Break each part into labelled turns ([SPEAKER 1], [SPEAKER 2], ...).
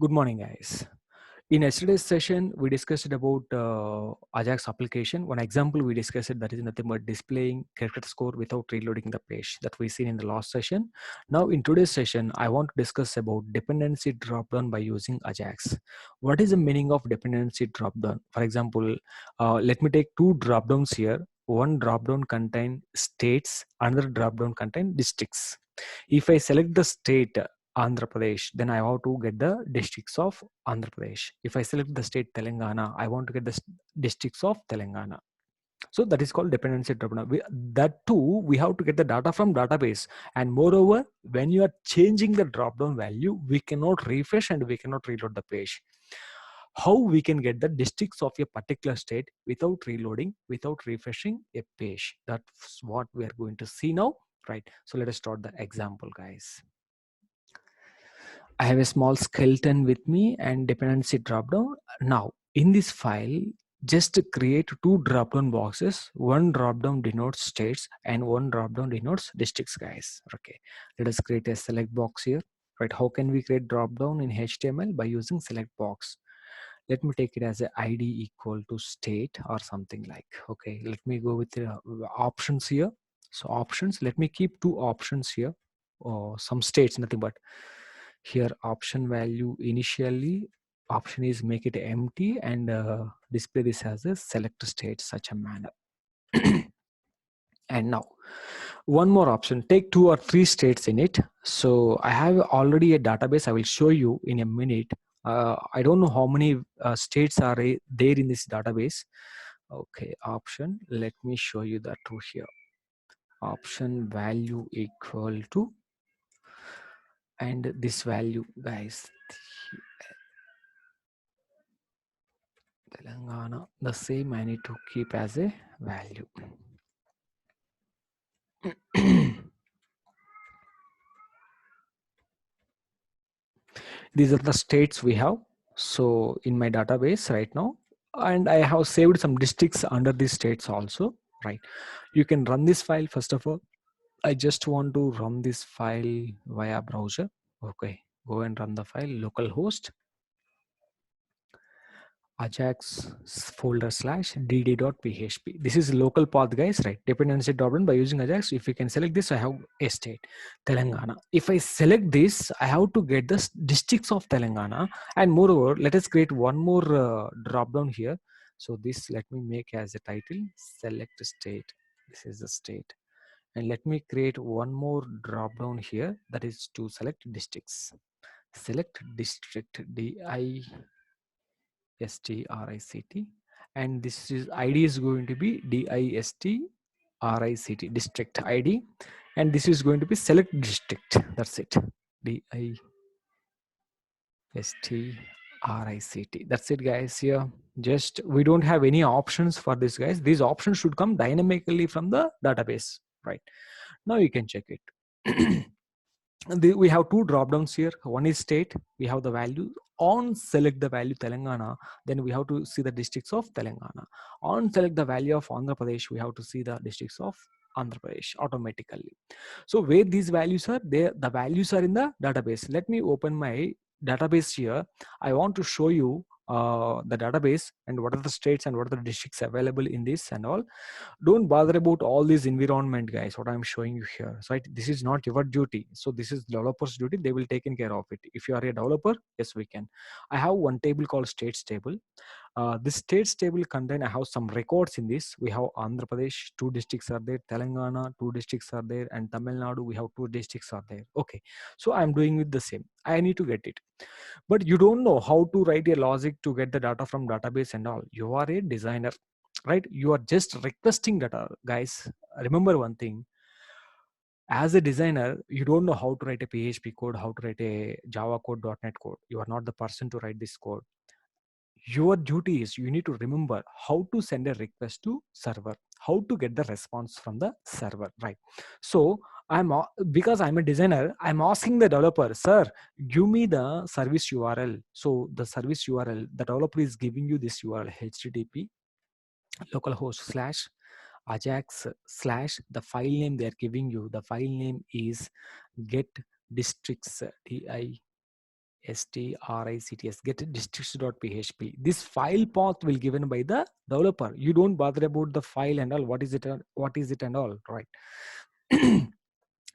[SPEAKER 1] Good morning, guys. In yesterday's session, we discussed about Ajax application. One example we discussed that is nothing but displaying character score without reloading the page that we seen in the last session. Now, in today's session, I want to discuss about dependency dropdown by using Ajax. What is the meaning of dependency dropdown? For example, let me take two dropdowns here. One dropdown contain states, another dropdown contain districts. If I select the state Andhra Pradesh, then I have to get the districts of Andhra Pradesh. If I select the state Telangana, I want to get the districts of Telangana. So that is called dependency dropdown. That too, we have to get the data from database. And moreover, when you are changing the dropdown value, we cannot refresh and we cannot reload the page. How we can get the districts of a particular state without reloading, without refreshing a page? That's what we are going to see now, right? So let us start the example, guys. I have a small skeleton with me and dependency dropdown. Now, in this file, just create two dropdown boxes. One dropdown denotes states and one dropdown denotes districts, guys. Okay, let us create a select box here. Right, how can we create dropdown in HTML? By using select box. Let me take it as a ID equal to state or something like. Okay, let me go with the options here. So options, let me keep two options here, or some states, nothing but here option value initially option is make it empty and display this as a select state such a manner. And now one more option, take two or three states in it. So I have already a database, I will show you in a minute. I don't know how many states are there in this database. Okay, option, let me show you that through here. Option value equal to, and this value, guys, Telangana, the same I need to keep as a value. These are the states we have. So in my database right now, and I have saved some districts under these states also, right? You can run this file. First of all, I just want to run this file via browser. Okay, go and run the file, localhost Ajax folder / dd.php. This is local path, guys, right? Dependency dropdown by using Ajax. If you can select this, I have a state, Telangana. If I select this, I have to get the districts of Telangana. And moreover, let us create one more dropdown here. So this, let me make as a title, select state. This is the state. And let me create one more dropdown here, that is to select districts. Select district, district, and this is ID is going to be district, district ID, and this is going to be select district. That's it, district. That's it, guys. Here just we don't have any options for this, guys. These options should come dynamically from the database, right? Now you can check it. We have two drop downs here. One is state, we have the value. On select the value Telangana, then we have to see the districts of Telangana. On select the value of Andhra Pradesh, we have to see the districts of Andhra Pradesh automatically. So where these values are, there the values are in the database. Let me open my database here. I want to show you the database and what are the states and what are the districts available in this and all. Don't bother about all these environment, guys, what I'm showing you here, right? This is not your duty. So this is developers duty. They will take care of it. If you are a developer, yes, we can. I have one table called states table. This states table contain, I have some records in this. We have Andhra Pradesh, two districts are there, Telangana, two districts are there, and Tamil Nadu, we have two districts are there. Okay, so I'm doing with the same. I need to get it, but you don't know how to write a logic to get the data from database and all. You are a designer, right? You are just requesting data, guys. Remember one thing, as a designer, you don't know how to write a PHP code, how to write a Java code, .NET code. You are not the person to write this code. Your duty is you need to remember how to send a request to server, how to get the response from the server, right? So because I'm a designer, I'm asking the developer, sir, give me the service URL. So the service URL, the developer is giving you this URL, http localhost / Ajax / the file name they are giving you. The file name is get districts, stricts get districts.php. This file path will given by the developer. You don't bother about the file and all. What is it? What is it and all, right?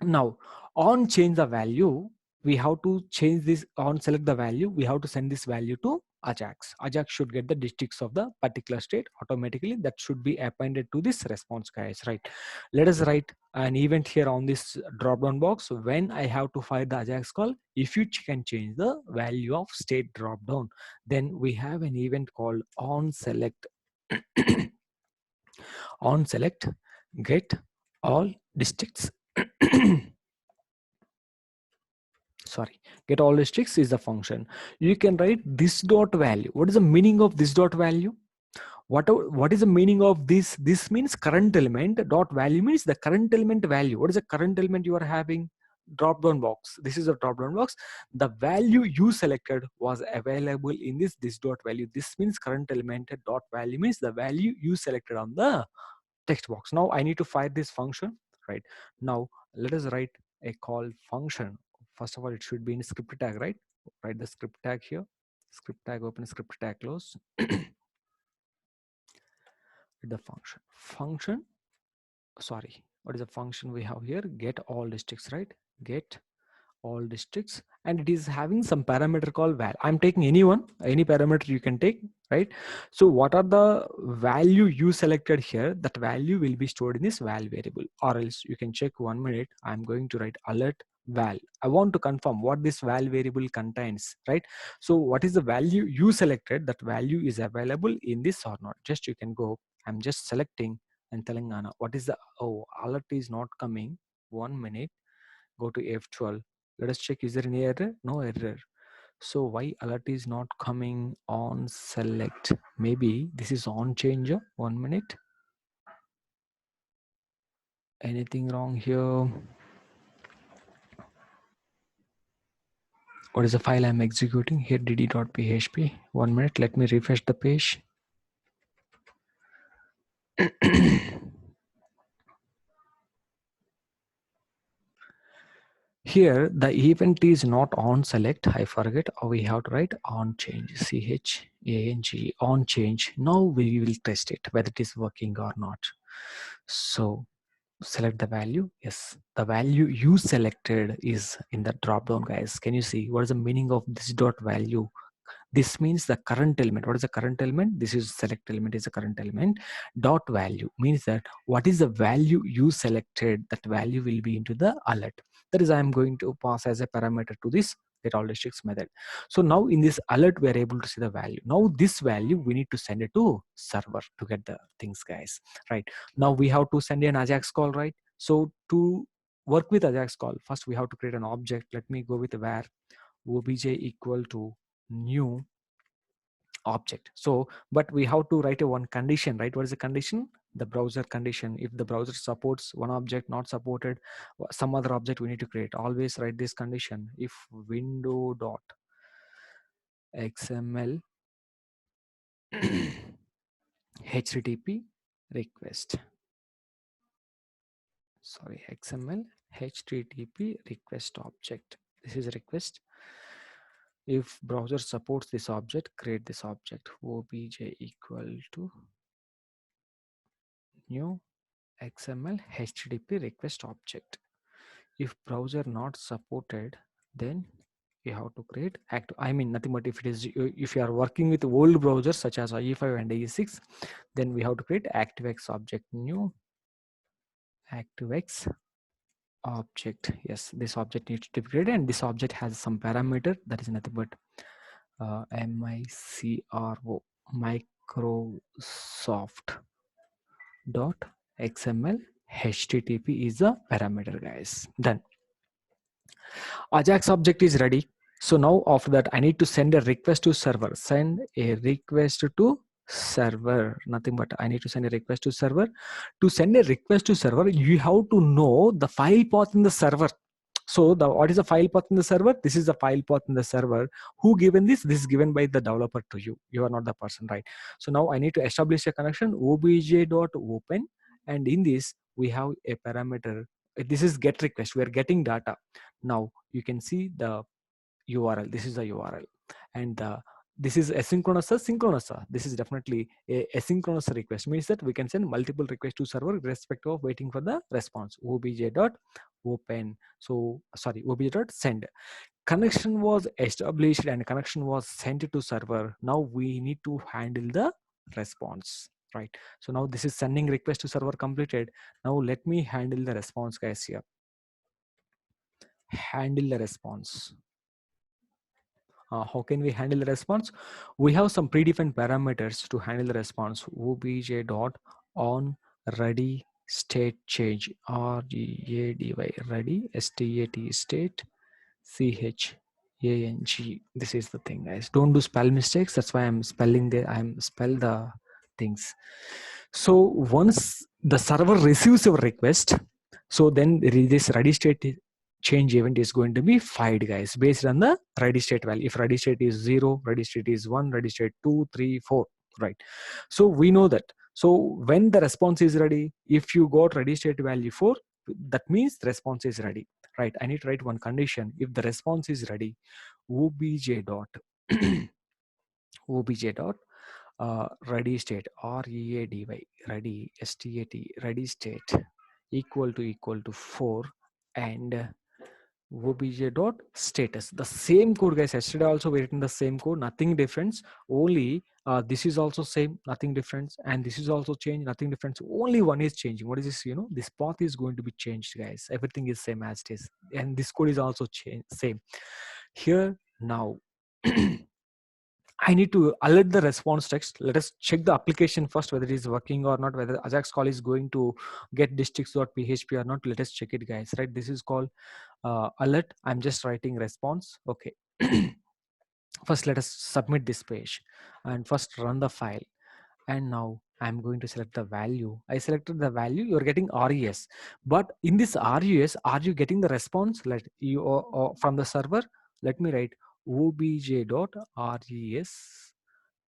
[SPEAKER 1] Now, on change the value, we have to change this. On select the value, we have to send this value to Ajax. Ajax should get the districts of the particular state automatically. That should be appended to this response, guys, right? Let us write an event here on this drop down box. When I have to fire the Ajax call, if you can change the value of state drop down, then we have an event called on select on select get all districts. Sorry, get all districts is the function. You can write this dot value. What is the meaning of this dot value? What is the meaning of this? This means current element. Dot value means the current element value. What is the current element you are having? Drop down box. This is a drop down box. The value you selected was available in this dot value. This means current element. Dot value means the value you selected on the text box. Now I need to fire this function, right? Now let us write a call function. First of all, it should be in script tag, right? Write the script tag here. Script tag open, script tag close. The function, sorry, what is the function we have here? Get all districts, right? Get all districts, and it is having some parameter called val. I'm taking any parameter you can take, right? So what are the value you selected here? That value will be stored in this val variable, or else you can check 1 minute. I'm going to write alert val. I want to confirm what this val variable contains, right? So what is the value you selected? That value is available in this or not? Just you can go. I'm just selecting and Telangana. What is the, oh, alert is not coming. 1 minute. Go to F12. Let us check, is there any error? No error. So why alert is not coming on select? Maybe this is on changer. 1 minute. Anything wrong here? What is the file I'm executing here? dd.php. 1 minute. Let me refresh the page. Here the event is not on select. I forget. We have to write on change. CHANG on change. Now we will test it whether it is working or not. So select the value. Yes, the value you selected is in the drop down, guys. Can you see what is the meaning of this dot value? This means the current element. What is the current element? This is select element is a current element. Dot value means that what is the value you selected, that value will be into the alert. That is, I am going to pass as a parameter to this get all districts method. So now in this alert, we are able to see the value. Now this value, we need to send it to server to get the things, guys, right? Now we have to send an Ajax call, right? So to work with Ajax call, first we have to create an object. Let me go with where obj equal to new object. So but we have to write a one condition, right? What is the condition? The browser condition. If the browser supports one object, not supported some other object, we need to create. Always write this condition. If window dot xml http request, sorry, xml http request object. This is a request. If browser supports this object, create this object. Obj equal to new xml http request object. If browser not supported, then you have to create act. I mean nothing but if it is, if you are working with old browsers such as IE5 and IE6, then we have to create ActiveX object. New ActiveX object. Yes, this object needs to be created, and this object has some parameter that is nothing but micro Microsoft dot xml http is a parameter, guys. Done. Ajax object is ready. So now after that, I need to send a request to server. Send a request to server. Nothing but I need to send a request to server. To send a request to server, you have to know the file path in the server. So what is the file path in the server? This is the file path in the server. Who given this? This is given by the developer to you. You are not the person, right? So now I need to establish a connection obj.open, and in this we have a parameter. This is get request. We are getting data. Now you can see the URL. This is the URL, and this is asynchronous or synchronous. This is definitely a asynchronous request. Means that we can send multiple requests to server irrespective of waiting for the response. Obj dot open. So sorry, obj dot send. Connection was established and connection was sent to server. Now we need to handle the response, right? So now this is sending request to server completed. Now let me handle the response, guys. Here, handle the response. How can we handle the response? We have some predefined parameters to handle the response. Obj dot on ready state change, ready ready state CHANG. This is the thing, guys. Don't do spell mistakes. That's why I'm spelling I'm spell the things. So once the server receives your request, so then this ready state change event is going to be fired, guys, based on the ready state value. If ready state is 0, ready state is 1, ready state 2, 3, 4, right? So we know that. So when the response is ready, if you got ready state value 4, that means the response is ready, right? I need to write one condition. If the response is ready, obj dot obj dot ready state, ready ready stat ready state equal to 4, and obj dot status. The same code, guys. Yesterday also we written the same code, nothing difference. Only this is also same, nothing difference, and this is also changed, nothing difference. Only one is changing. What is this? This path is going to be changed, guys. Everything is same as it is, and this code is also same here. Now I need to alert the response text. Let us check the application first, whether it is working or not, whether Ajax call is going to get districts.php or not. Let us check it, guys. Right? This is called alert. I'm just writing response. Okay. First, let us submit this page and first run the file. And now I'm going to select the value. I selected the value. You're getting RES, but in this RES, are you getting the response? Let you or from the server. Let me write obj.res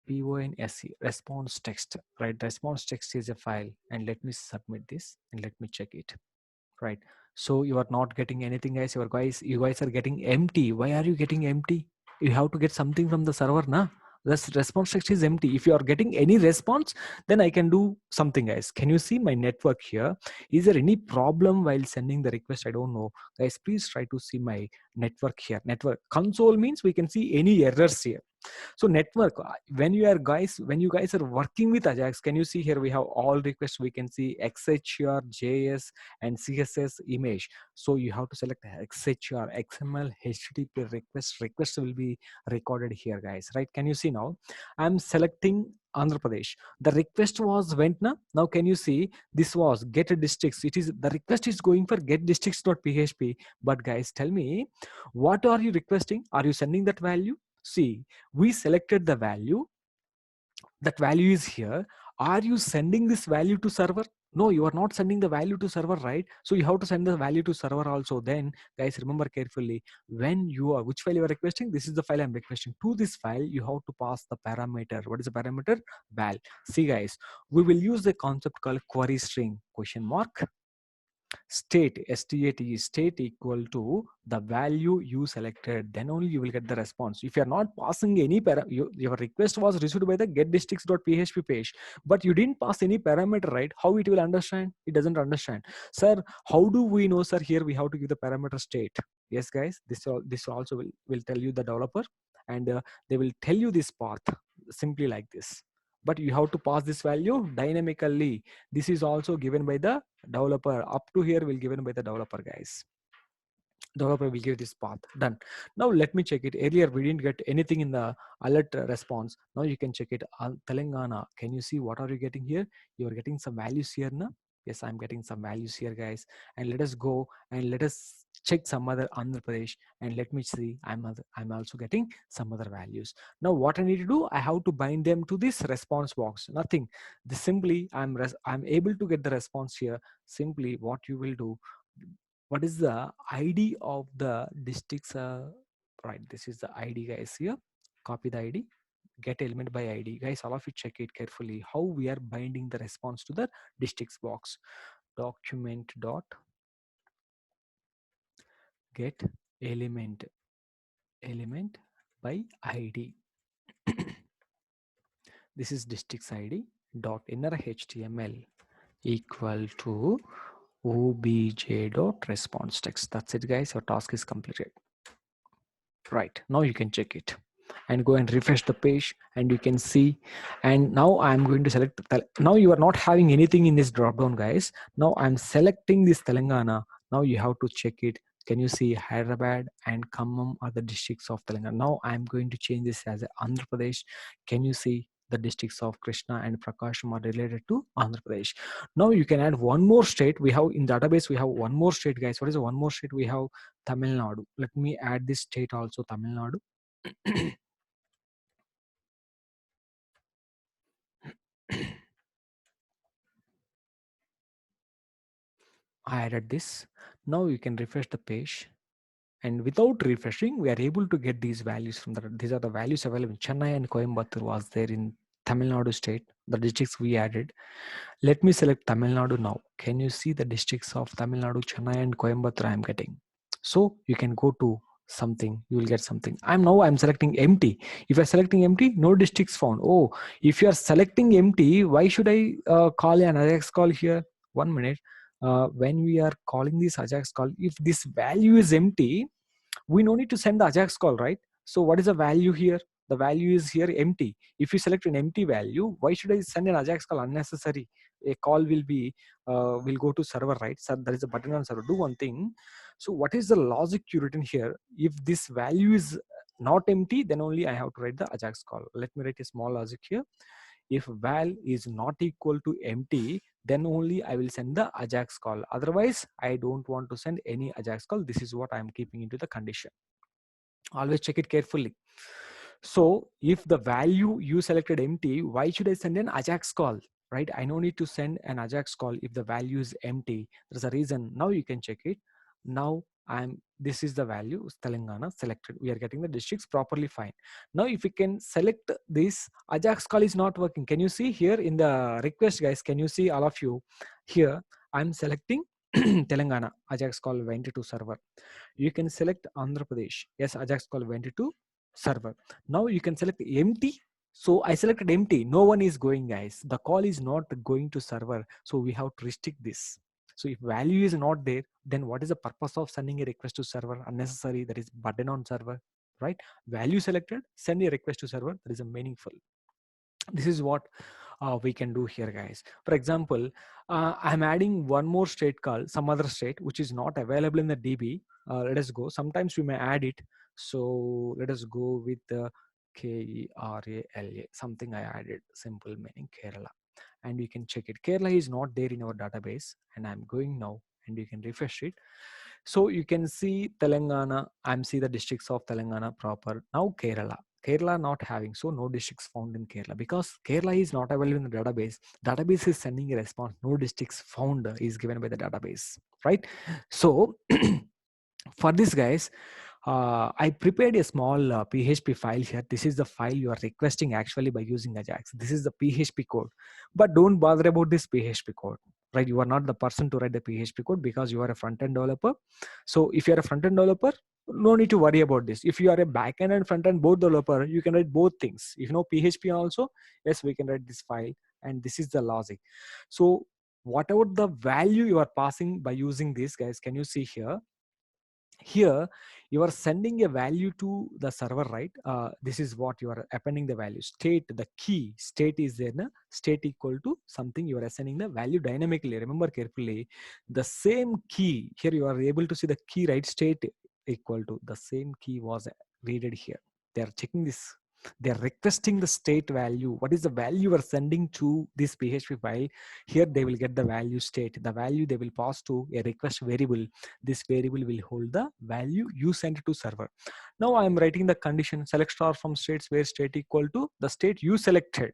[SPEAKER 1] ponse response text. Right, response text is a file, and let me submit this and let me check it. Right, so you are not getting anything, guys. You guys are getting empty. Why are you getting empty? You have to get something from the server, na? This response text is empty. If you are getting any response, then I can do something, guys. Can you see my network here? Is there any problem while sending the request? I don't know, guys. Please try to see my network here. Network console means we can see any errors here. So network, when you guys are working with Ajax, can you see here we have all requests. We can see XHR, JS, and CSS image. So you have to select XHR, XML, HTTP request will be recorded here, guys. Right? Can you see now? I'm selecting Andhra Pradesh. The request was went now. Can you see this was get districts? It is the request is going for get districts.php. But guys, tell me, what are you requesting? Are you sending that value? See, we selected the value. That value is here. Are you sending this value to server? No, you are not sending the value to server, right? So you have to send the value to server also. Then, guys, remember carefully, when you are, which file you are requesting? This is the file I'm requesting. To this file, you have to pass the parameter. What is the parameter? Val. See, guys, we will use the concept called query string, question mark, state, state equal to the value you selected. Then only you will get the response. If you're not passing any your request was received by the getdistricts.php page, but you didn't pass any parameter, right? How it will understand? It doesn't understand. Sir, how do we know, sir? Here we have to give the parameter state. Yes, guys, this also will tell you the developer, and they will tell you this path simply like this. But you have to pass this value dynamically. This is also given by the developer. Up to here will given by the developer, guys. Developer will give this path. Done. Now let me check it. Earlier we didn't get anything in the alert response. Now you can check it. Telangana, can you see what are you getting here? You are getting some values here now. Yes, I'm getting some values here, guys. And let us go and let us check some other Andhra Pradesh, and let me see. I'm also getting some other values. Now what I need to do, I have to bind them to this response box. Nothing. This simply I'm able to get the response here. Simply what you will do, what is the ID of the districts? Right, this is the ID, guys. Here, copy the ID, get element by ID, guys. All of you check it carefully how we are binding the response to the districts box. Document dot get element element by ID. This is districts ID dot inner HTML equal to obj dot response text. That's it, guys. Your task is completed. Right now you can check it and go and refresh the page, and you can see. And now I'm going to select now you are not having anything in this drop down, guys. Now I'm selecting this Telangana. Now you have to check it. Can you see Hyderabad and Khammam are the districts of Telangana? Now I'm going to change this as Andhra Pradesh. Can you see the districts of Krishna and Prakasham are related to Andhra Pradesh? Now you can add one more state. We have in database, we have one more state, guys. What is the one more state? We have Tamil Nadu. Let me add this state also, Tamil Nadu. I added this. Now you can refresh the page, and without refreshing we are able to get these values from these are the values available. Chennai and Coimbatore was there in Tamil Nadu state, the districts we added. Let me select Tamil Nadu now. Can you see the districts of Tamil Nadu, Chennai and Coimbatore I am getting? So you can go to something, you will get something. I'm selecting empty. If you're selecting empty, no districts found. Oh, if you are selecting empty, why should I call an Ajax call here? 1 minute. When we are calling this Ajax call, if this value is empty, we no need to send the Ajax call, right? So what is the value here? The value is here empty. If you select an empty value, why should I send an Ajax call? Unnecessary. A call will go to server, right? So there is a button on server. Do one thing. So what is the logic you written here? If this value is not empty, then only I have to write the Ajax call. Let me write a small logic here. If val is not equal to empty, then only I will send the Ajax call. Otherwise, I don't want to send any Ajax call. This is what I am keeping into the condition. Always check it carefully. So if the value you selected empty, why should I send an Ajax call? Right? I no need to send an Ajax call if the value is empty. There's a reason. Now you can check it. Now this is the value Telangana selected. We are getting the districts properly, fine. Now if we can select this, Ajax call is not working. Can you see here in the request, guys? Can you see, all of you? Here I'm selecting Telangana. Ajax call went to server. You can select Andhra Pradesh. Yes, Ajax call went to server. Now you can select empty. So I selected empty. No one is going, guys. The call is not going to server. So we have to restrict this. So if value is not there, then what is the purpose of sending a request to server? Unnecessary. That is button on server, right? Value selected, send a request to server. That is a meaningful. This is what we can do here, guys. For example, I'm adding one more state called some other state which is not available in the DB. Let us go. Sometimes we may add it. So let us go with the Kerala, something I added, simple meaning Kerala, and you can check it. Kerala is not there in our database, and I'm going now, and you can refresh it. So you can see Telangana. I'm see the districts of Telangana proper. Now Kerala not having, so no districts found in Kerala because Kerala is not available in the database. Database is sending a response. No districts found is given by the database, right? So for this, guys, I prepared a small PHP file here. This is the file you are requesting actually by using Ajax. This is the PHP code, but don't bother about this PHP code, right? You are not the person to write the PHP code because you are a front-end developer. So if you are a front-end developer, no need to worry about this. If you are a back-end and front-end both developer, you can write both things. If you know PHP also, yes, we can write this file, and this is the logic. So whatever the value you are passing by using this, guys, can you see here? Here you are sending a value to the server, right? This is what you are appending the value. State, the key state is there, na? State equal to something, you are assigning the value dynamically. Remember carefully, the same key here, you are able to see the key, right? State equal to the same key was readed here. They are checking this. They are requesting the state value. What is the value you are sending to this PHP file? Here they will get the value state. The value they will pass to a request variable. This variable will hold the value you sent to server. Now I am writing the condition select star from states where state equal to the state you selected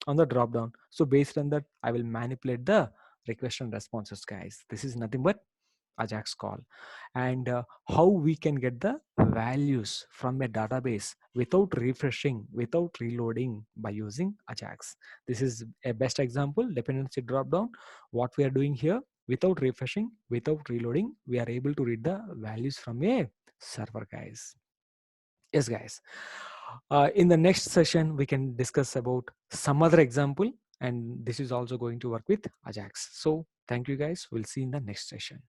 [SPEAKER 1] on the drop down. So based on that, I will manipulate the request and responses, guys. This is nothing but Ajax call. And how we can get the values from a database without refreshing, without reloading by using Ajax. This is a best example, dependency drop down. What we are doing here, without refreshing, without reloading, we are able to read the values from a server, guys. Yes, guys. In the next session, we can discuss about some other example, and this is also going to work with Ajax. So thank you, guys. We'll see in the next session.